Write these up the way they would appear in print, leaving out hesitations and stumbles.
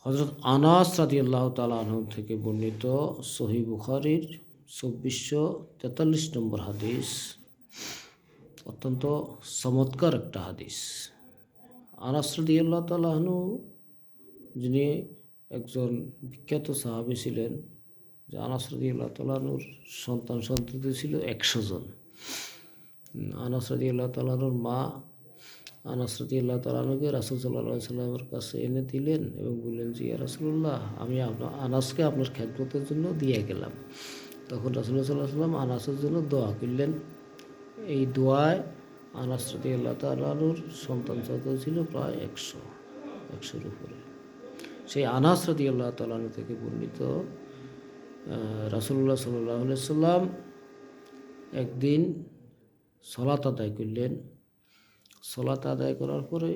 হযরত আনাস রাদিয়াল্লাহু তাআলা আনহু থেকে বর্ণিত সহিহ বুখারীর 2443 নম্বর হাদিস, অত্যন্ত চমৎকার একটা হাদিস। আনাস রাদিয়াল্লাহু তাআলা আনহু, যিনি একজন বিখ্যাত সাহাবী ছিলেন, যে আনাস রাদিয়াল্লাহু তাআলা আনহুর সন্ততি ছিল 100 জন। আনাস রাদিয়াল্লাহু তাআলা আনহুর মা আনাস রাদিয়াল্লাহু তাআলা আনহুকে রাসূল সাল্লাল্লাহু আলাইহি সাল্লামের কাছে এনে দিলেন এবং বললেন যে, ইয়া রাসূলুল্লাহ, আমি আনাসকে আপনার খেদমতের জন্য দিয়ে গেলাম। তখন রাসূলুল্লাহ সাল্লাল্লাহু আলাইহি ওয়াসাল্লাম আনাসের জন্য দোয়া করলেন। এই দোয়ায় আনাস রাদিয়াল্লাহু তাআলা আনহুর সন্তান ছিল প্রায় 100-100-র উপরে। সেই আনাস রাদিয়াল্লাহু তাআলা আনহু থেকে বর্ণিত, রাসূলুল্লাহ সাল্লাল্লাহু আলাইহি ওয়াসাল্লাম একদিন সালাত আদায় করলেন। সালাত আদায় করার পরে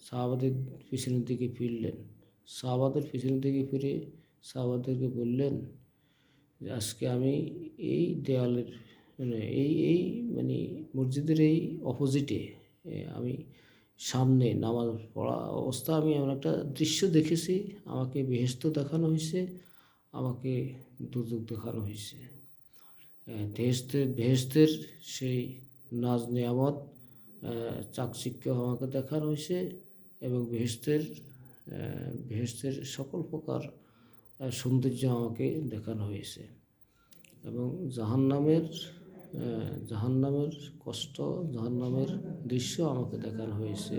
সাহাবাদের পিছনের দিকে ফিরলেন। সাহাবাদের পিছনের দিকে ফিরে সাহাবাদেরকে বললেন যে, আজকে আমি এই দেয়ালের মানে মসজিদের এই অপোজিটে আমি সামনে নামাজ পড়া অবস্থা আমি এমন একটা দৃশ্য দেখেছি। আমাকে বেহেশত দেখানো হয়েছে, আমাকে দোজখ দেখানো হয়েছে। বেহেশতের সেই নাজ নিয়ামত, চাকচিক্য আমাকে দেখানো হয়েছে এবং বেহেশতের সকল প্রকার সৌন্দর্য আমাকে দেখানো হয়েছে এবং জাহান্নামের কষ্ট, জাহান্নামের দৃশ্য আমাকে দেখানো হয়েছে,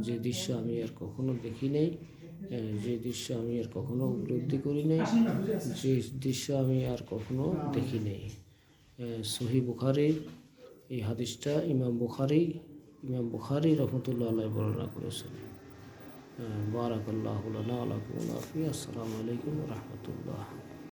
যে দৃশ্য আমি আর কখনো দেখি নাই, যে দৃশ্য আমি আর কখনো উপলব্ধি করি নাই, যে দৃশ্য আমি আর কখনো দেখি নাই। সহিহ বুখারীর এই হাদিসটা ইমাম বুখারী রাহমাতুল্লাহ আলাইহি বর্ণনা করেছেন। বারাকাল্লাহু লানা ওয়া লাকুম। আসসালামু আলাইকুম ওয়া রাহমাতুল্লাহ।